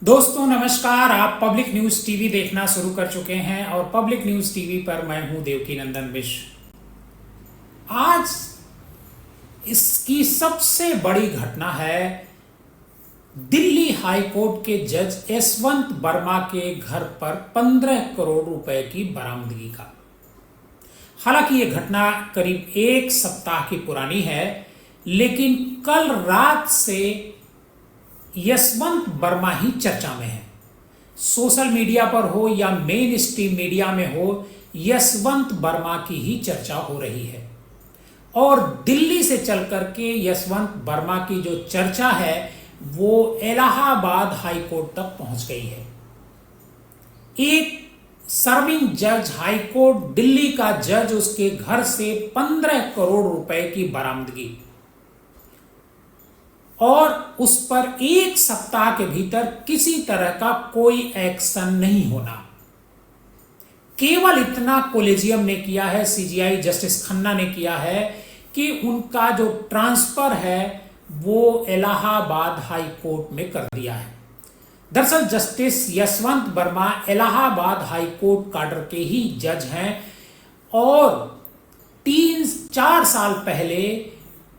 दोस्तों नमस्कार। आप पब्लिक न्यूज टीवी देखना शुरू कर चुके हैं और पब्लिक न्यूज टीवी पर मैं हूं देवकी नंदन मिश्र। आज इसकी सबसे बड़ी घटना है दिल्ली हाई कोर्ट के जज यशवंत वर्मा के घर पर 15 करोड़ रुपए की बरामदगी का। हालांकि यह घटना करीब एक सप्ताह की पुरानी है, लेकिन कल रात से यशवंत वर्मा ही चर्चा में है। सोशल मीडिया पर हो या मेन स्ट्रीम मीडिया में हो, यशवंत वर्मा की ही चर्चा हो रही है। और दिल्ली से चल करके यशवंत वर्मा की जो चर्चा है वो इलाहाबाद हाई कोर्ट तक पहुंच गई है। एक सर्विंग जज, हाई कोर्ट दिल्ली का जज, उसके घर से 15 करोड़ रुपए की बरामदगी और उस पर एक सप्ताह के भीतर किसी तरह का कोई एक्शन नहीं होना। केवल इतना कोलेजियम ने किया है, सीजीआई जस्टिस खन्ना ने किया है कि उनका जो ट्रांसफर है वो इलाहाबाद हाई कोर्ट में कर दिया है। दरअसल justice Yashwant Verma Allahabad high court cadre के ही जज हैं और 3-4 साल पहले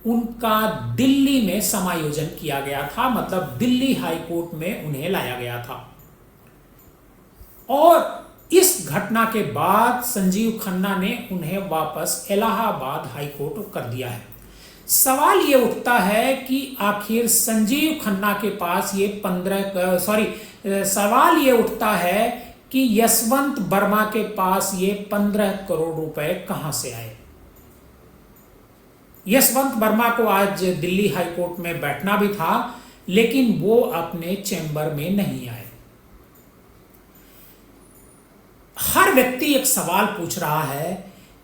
उनका दिल्ली में समायोजन किया गया था, मतलब दिल्ली हाई कोर्ट में उन्हें लाया गया था। और इस घटना के बाद संजीव खन्ना ने उन्हें वापस इलाहाबाद हाई कोर्ट कर दिया है। सवाल ये उठता है कि आखिर संजीव खन्ना के पास ये सवाल ये उठता है कि यशवंत वर्मा के पास ये 15 करोड़ रुपए कहां से आए। यशवंत वर्मा को आज दिल्ली हाई कोर्ट में बैठना भी था, लेकिन वो अपने चैम्बर में नहीं आए। हर व्यक्ति एक सवाल पूछ रहा है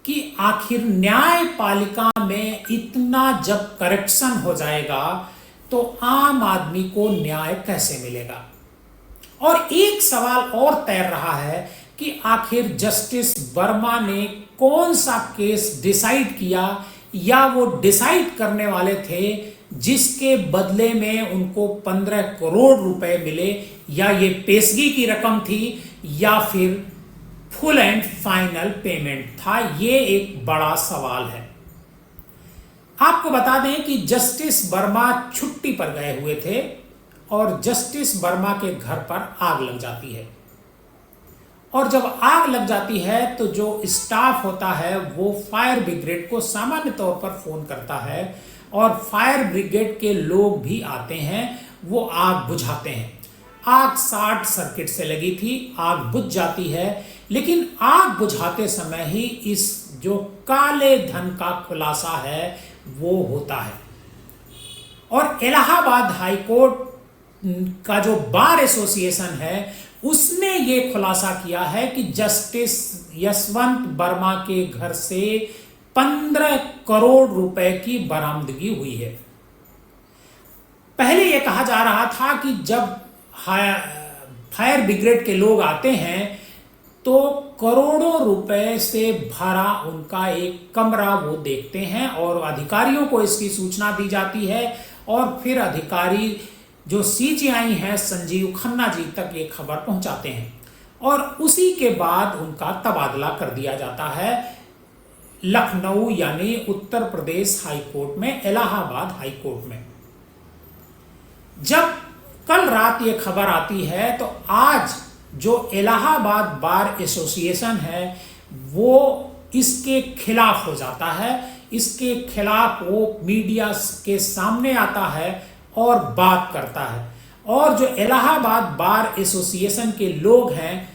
कि आखिर न्यायपालिका में इतना जब करप्शन हो जाएगा तो आम आदमी को न्याय कैसे मिलेगा। और एक सवाल और तैर रहा है कि आखिर जस्टिस वर्मा ने कौन सा केस डिसाइड किया, या वो डिसाइड करने वाले थे जिसके बदले में उनको 15 करोड़ रुपए मिले, या ये पेशगी की रकम थी या फिर फुल एंड फाइनल पेमेंट था। ये एक बड़ा सवाल है। आपको बता दें कि जस्टिस वर्मा छुट्टी पर गए हुए थे और जस्टिस वर्मा के घर पर आग लग जाती है। और जब आग लग जाती है तो जो स्टाफ होता है वो फायर ब्रिगेड को सामान्य तौर पर फोन करता है और फायर ब्रिगेड के लोग भी आते हैं, वो आग बुझाते हैं। आग शॉर्ट सर्किट से लगी थी, आग बुझ जाती है, लेकिन आग बुझाते समय ही इस जो काले धन का खुलासा है वो होता है। और इलाहाबाद हाई कोर्ट का जो बार एसोसिएशन है उसने ये खुलासा किया है कि जस्टिस यशवंत वर्मा के घर से 15 करोड़ रुपए की बरामदगी हुई है। पहले यह कहा जा रहा था कि जब फायर ब्रिगेड के लोग आते हैं तो करोड़ों रुपए से भरा उनका एक कमरा वो देखते हैं और अधिकारियों को इसकी सूचना दी जाती है और फिर अधिकारी जो सीजीआई हैं संजीव खन्ना जी तक ये खबर पहुंचाते हैं और उसी के बाद उनका तबादला कर दिया जाता है लखनऊ यानी उत्तर प्रदेश हाई कोर्ट में, इलाहाबाद हाई कोर्ट में। जब कल रात ये खबर आती है तो आज जो इलाहाबाद बार एसोसिएशन है वो इसके खिलाफ हो जाता है। इसके खिलाफ वो मीडिया के सामने आता है और बात करता है। और जो इलाहाबाद बार एसोसिएशन के लोग हैं,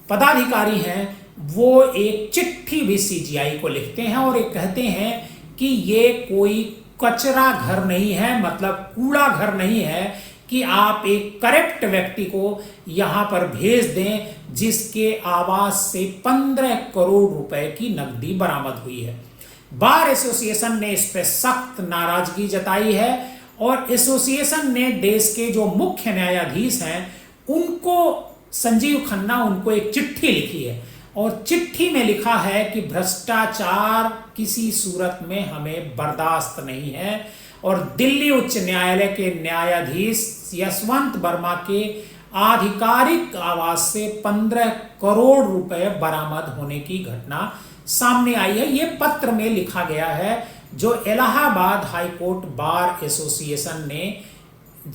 पदाधिकारी हैं, वो एक चिट्ठी भी सीजीआई को लिखते हैं और ये कहते हैं कि ये कोई कचरा घर नहीं है, मतलब कूड़ा घर नहीं है कि आप एक करप्ट व्यक्ति को यहां पर भेज दें जिसके आवास से 15 करोड़ रुपए की नकदी बरामद हुई है। बार एसोसिएशन ने इस पर सख्त नाराजगी जताई है और एसोसिएशन ने देश के जो मुख्य न्यायाधीश हैं उनको, संजीव खन्ना, उनको एक चिट्ठी लिखी है और चिट्ठी में लिखा है कि भ्रष्टाचार किसी सूरत में हमें बर्दाश्त नहीं है और दिल्ली उच्च न्यायालय के न्यायाधीश यशवंत वर्मा के आधिकारिक आवाज से 15 करोड़ रुपए बरामद होने की घटना सामने आई है। यह पत्र में लिखा गया है जो Allahabad high court bar association ने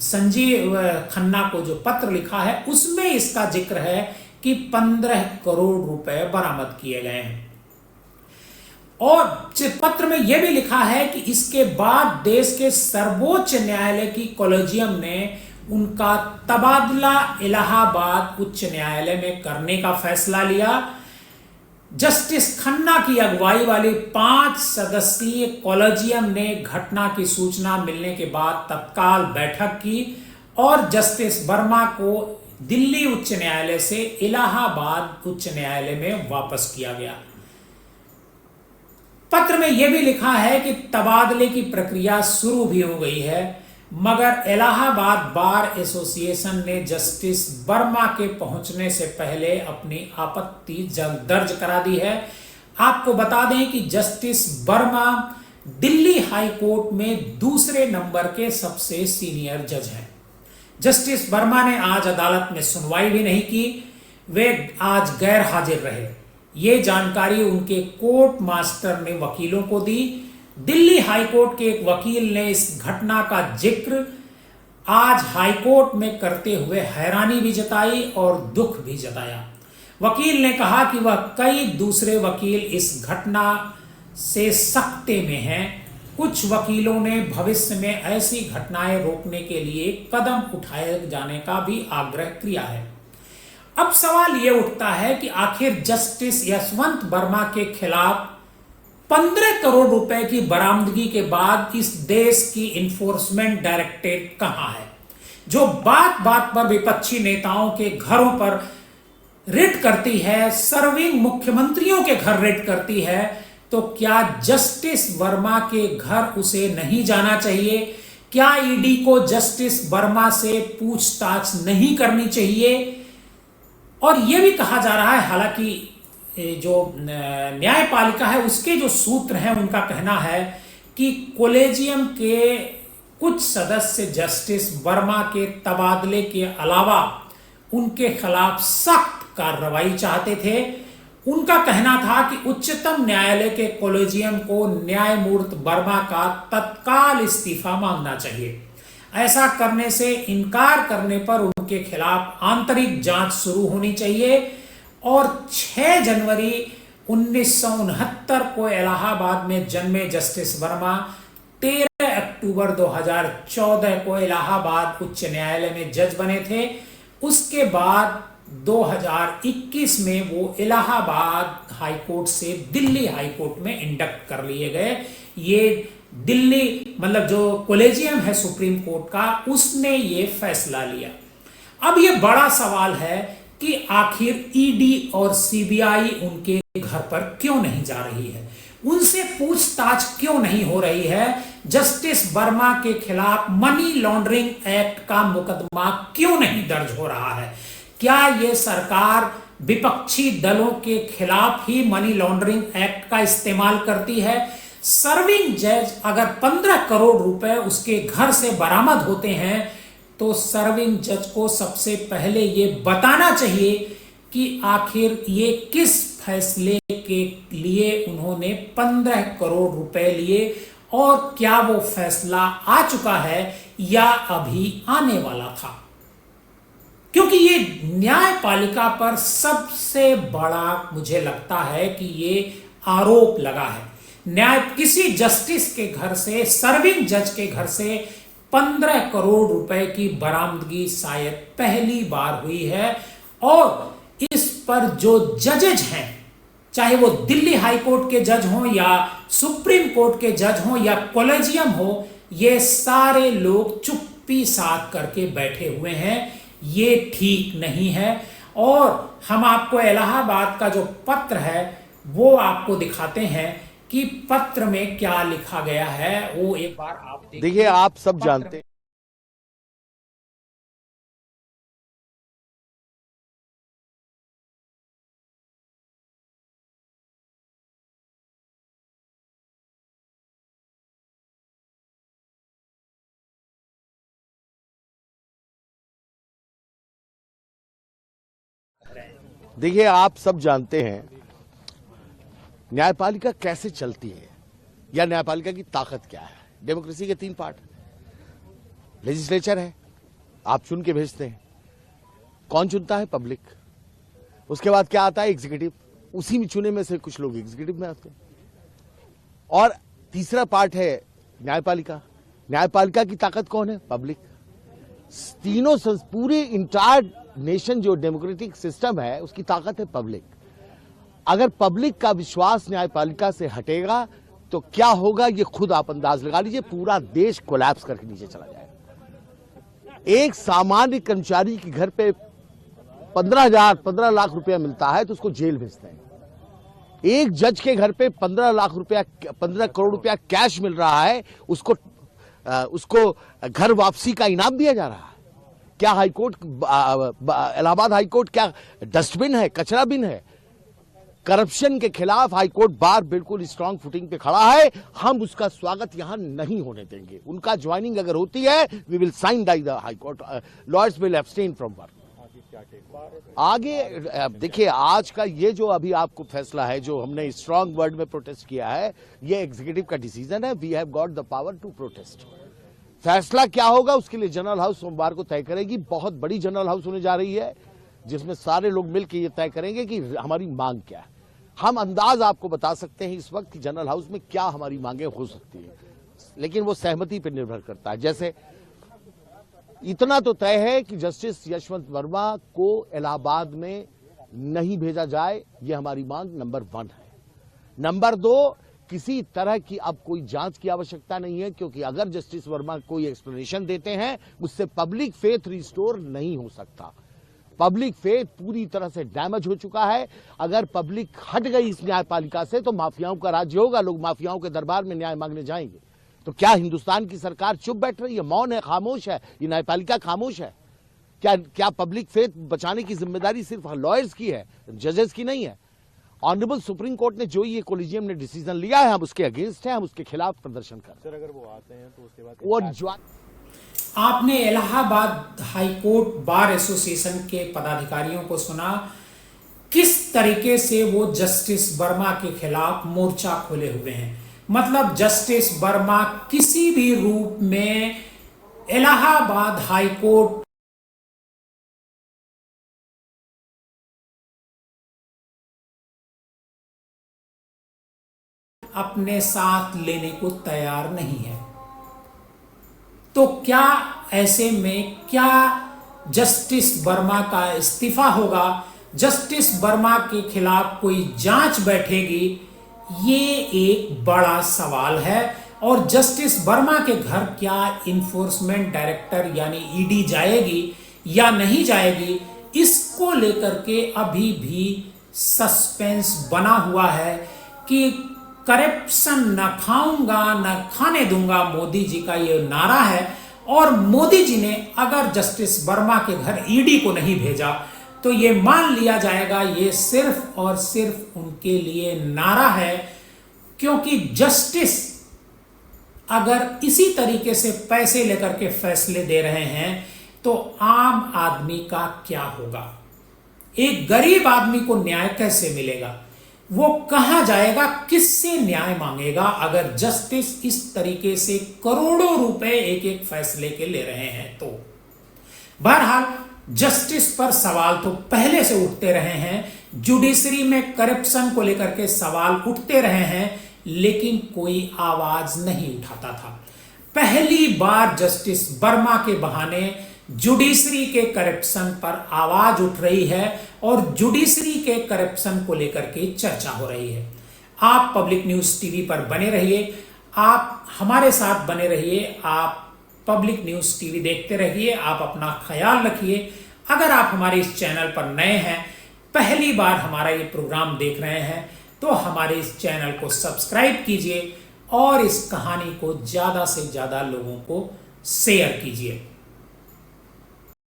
संजीव खन्ना को जो पत्र लिखा है उसमें इसका जिक्र है कि 15 करोड़ रुपए बरामद किए गए हैं। और पत्र में यह भी लिखा है कि इसके बाद देश के सर्वोच्च न्यायालय की कॉलेजियम ने उनका तबादला इलाहाबाद उच्च न्यायालय में करने का फैसला लिया। जस्टिस खन्ना की अगुवाई वाली 5 सदस्यीय कॉलेजियम ने घटना की सूचना मिलने के बाद तत्काल बैठक की और जस्टिस वर्मा को दिल्ली उच्च न्यायालय से इलाहाबाद उच्च न्यायालय में वापस किया गया। पत्र में यह भी लिखा है कि तबादले की प्रक्रिया शुरू भी हो गई है, मगर इलाहाबाद बार एसोसिएशन ने जस्टिस वर्मा के पहुंचने से पहले अपनी आपत्ति दर्ज करा दी है। आपको बता दें कि justice Verma Delhi high court में दूसरे नंबर के सबसे सीनियर जज हैं। जस्टिस वर्मा ने आज अदालत में सुनवाई भी नहीं की, वे आज गैर हाजिर रहे। ये जानकारी उनके कोर्ट मास्टर ने वकीलों को दी। दिल्ली हाई कोर्ट के एक वकील ने इस घटना का जिक्र आज हाई कोर्ट में करते हुए हैरानी भी जताई और दुख भी जताया। वकील ने कहा कि वह कई दूसरे वकील इस घटना से सकते में हैं। कुछ वकीलों ने भविष्य में ऐसी घटनाएं रोकने के लिए कदम उठाए जाने का भी आग्रह किया है। अब सवाल यह उठता है कि आखिर जस्टिस यशवंत वर्मा के खिलाफ 15 करोड़ रुपए की बरामदगी के बाद इस देश की इन्फोर्समेंट डायरेक्टरेट कहां है, जो बात बात पर विपक्षी नेताओं के घरों पर रेड करती है, सर्विंग मुख्यमंत्रियों के घर रेड करती है। तो क्या जस्टिस वर्मा के घर उसे नहीं जाना चाहिए? क्या ईडी को जस्टिस वर्मा से पूछताछ नहीं करनी चाहिए? और यह भी कहा जा रहा है, हालांकि जो न्यायपालिका है उसके जो सूत्र हैं उनका कहना है कि कॉलेजियम के कुछ सदस्य जस्टिस वर्मा के तबादले के अलावा उनके खिलाफ सख्त कार्रवाई चाहते थे। उनका कहना था कि उच्चतम न्यायालय के कॉलेजियम को न्यायमूर्ति वर्मा का तत्काल इस्तीफा मांगना चाहिए। ऐसा करने से इनकार करने पर उनके खिलाफ आंतरिक जांच शुरू होनी चाहिए और 6 जनवरी 1969 को इलाहाबाद में जन्मे जस्टिस वर्मा 13 अक्टूबर 2014 को इलाहाबाद उच्च न्यायालय में जज बने थे। उसके बाद 2021 में वो इलाहाबाद हाई कोर्ट से दिल्ली हाई कोर्ट में इंडक्ट कर लिए गए। ये दिल्ली मतलब जो कॉलेजियम है सुप्रीम कोर्ट का, उसने ये फैसला लिया। अब ये बड़ा सवाल है कि आखिर ईडी और सीबीआई उनके घर पर क्यों नहीं जा रही है, उनसे पूछताछ क्यों नहीं हो रही है, जस्टिस वर्मा के खिलाफ मनी लॉन्ड्रिंग एक्ट का मुकदमा क्यों नहीं दर्ज हो रहा है? क्या ये सरकार विपक्षी दलों के खिलाफ ही मनी लॉन्ड्रिंग एक्ट का इस्तेमाल करती है? सर्विंग जज अगर 15 करोड़ रुपए उसके घर से बरामद होते हैं तो सर्विंग जज को सबसे पहले ये बताना चाहिए कि आखिर ये किस फैसले के लिए उन्होंने 15 करोड़ रुपए लिए और क्या वो फैसला आ चुका है या अभी आने वाला था। क्योंकि ये न्यायपालिका पर सबसे बड़ा मुझे लगता है कि ये आरोप लगा है। किसी जस्टिस के घर से, सर्विंग जज के घर से 15 करोड़ रुपए की बरामदगी शायद पहली बार हुई है और इस पर जो जजेज हैं, चाहे वो दिल्ली हाई कोर्ट के जज हों या सुप्रीम कोर्ट के जज हों या कॉलेजियम हो, ये सारे लोग चुप्पी साध करके बैठे हुए हैं। ये ठीक नहीं है। और हम आपको इलाहाबाद का जो पत्र है वो आपको दिखाते हैं कि पत्र में क्या लिखा गया है। वो एक बार आप देखिए, आप सब जानते हैं देखिए, आप सब जानते हैं न्यायपालिका कैसे चलती है या न्यायपालिका की ताकत क्या है। डेमोक्रेसी के 3 पार्ट, लेजिस्लेचर है, आप चुन के भेजते हैं, कौन चुनता है? पब्लिक। उसके बाद क्या आता है? एग्जीक्यूटिव, उसी में चुने में से कुछ लोग एग्जीक्यूटिव में आते हैं। और तीसरा पार्ट है न्यायपालिका। न्यायपालिका की ताकत कौन है? पब्लिक। तीनों पूरे इंटायर नेशन जो डेमोक्रेटिक सिस्टम है उसकी ताकत है पब्लिक। अगर पब्लिक का विश्वास न्यायपालिका से हटेगा तो क्या होगा ये खुद आप अंदाज लगा लीजिए, पूरा देश कोलैप्स करके नीचे चला जाएगा। एक सामान्य कर्मचारी के घर पे 15 लाख रुपया मिलता है तो उसको जेल भेजते हैं। एक जज के घर पे 15 करोड़ रुपया कैश मिल रहा है, उसको घर वापसी का इनाम दिया जा रहा है। क्या हाईकोर्ट, इलाहाबाद हाईकोर्ट क्या डस्टबिन है, कचरा बिन है? करप्शन के खिलाफ हाईकोर्ट बार बिल्कुल स्ट्रांग फुटिंग पे खड़ा है। हम उसका स्वागत यहां नहीं होने देंगे। उनका ज्वाइनिंग अगर होती है, we will sine die the high court, lawyers will abstain from work. आगे देखिए, आज का ये जो अभी आपको फैसला है, जो हमने स्ट्रांग वर्ड में प्रोटेस्ट किया है, ये एग्जीक्यूटिव का डिसीजन है। We have got the power to protest. फैसला क्या होगा उसके लिए जनरल हाउस सोमवार को तय करेगी। बहुत बड़ी जनरल हाउस होने जा रही है जिसमें सारे लोग मिलकर ये तय करेंगे कि हमारी मांग क्या है। हम अंदाज आपको बता सकते हैं इस वक्त कि जनरल हाउस में क्या हमारी मांगे हो सकती है, लेकिन वो सहमति पर निर्भर करता है। जैसे इतना तो तय है कि जस्टिस यशवंत वर्मा को इलाहाबाद में नहीं भेजा जाए, ये हमारी मांग नंबर 1 है। नंबर 2, किसी तरह की अब कोई जांच की आवश्यकता नहीं है, क्योंकि अगर जस्टिस वर्मा कोई एक्सप्लेनेशन देते हैं उससे पब्लिक फेथ रिस्टोर नहीं हो सकता। पब्लिक फेथ पूरी तरह से डैमेज हो चुका है। अगर पब्लिक हट गई इस न्यायपालिका से तो माफियाओं का राज्य होगा, लोग माफियाओं के दरबार में न्याय मांगने जाएंगे। तो क्या हिंदुस्तान की सरकार चुप बैठ रही है, मौन है, खामोश है? ये न्यायपालिका खामोश है? क्या पब्लिक फेथ बचाने की जिम्मेदारी सिर्फ लॉयर्स की है, जजेस की नहीं है? ऑनरेबल सुप्रीम कोर्ट ने जो ये कोलिजियम ने डिसीजन लिया है, हम उसके अगेंस्ट हैं, हम उसके खिलाफ प्रदर्शन कर रहे हैं। अगर वो आते हैं तो उसके बाद और आपने इलाहाबाद हाईकोर्ट बार एसोसिएशन के पदाधिकारियों को सुना, किस तरीके से वो जस्टिस वर्मा के खिलाफ मोर्चा खोले हुए हैं। मतलब जस्टिस वर्मा किसी भी रूप में इलाहाबाद हाईकोर्ट अपने साथ लेने को तैयार नहीं है। तो क्या ऐसे में क्या जस्टिस वर्मा का इस्तीफा होगा, जस्टिस वर्मा के खिलाफ कोई जांच बैठेगी? ये एक बड़ा सवाल है। और जस्टिस वर्मा के घर क्या इन्फोर्समेंट डायरेक्टर यानी ईडी जाएगी या नहीं जाएगी, इसको लेकर के अभी भी सस्पेंस बना हुआ है कि करप्शन न खाऊंगा न खाने दूंगा, मोदी जी का ये नारा है। और मोदी जी ने अगर जस्टिस वर्मा के घर ईडी को नहीं भेजा तो ये मान लिया जाएगा ये सिर्फ और सिर्फ उनके लिए नारा है, क्योंकि जस्टिस अगर इसी तरीके से पैसे लेकर के फैसले दे रहे हैं तो आम आदमी का क्या होगा? एक गरीब आदमी को न्याय कैसे मिलेगा? वो कहां जाएगा, किससे न्याय मांगेगा अगर जस्टिस इस तरीके से करोड़ों रुपए एक एक फैसले के ले रहे हैं? तो बहरहाल जस्टिस पर सवाल तो पहले से उठते रहे हैं, जुडिशरी में करप्शन को लेकर के सवाल उठते रहे हैं, लेकिन कोई आवाज नहीं उठाता था। पहली बार जस्टिस वर्मा के बहाने जुडिशरी के करप्शन पर आवाज उठ रही है और जुडिशरी के करप्शन को लेकर के चर्चा हो रही है। आप पब्लिक न्यूज टीवी पर बने रहिए, आप हमारे साथ बने रहिए, आप पब्लिक न्यूज टीवी देखते रहिए, आप अपना ख्याल रखिए। अगर आप हमारे इस चैनल पर नए हैं, पहली बार हमारा ये प्रोग्राम देख रहे हैं, तो हमारे इस चैनल को सब्सक्राइब कीजिए और इस कहानी को ज्यादा से ज्यादा लोगों को शेयर कीजिए।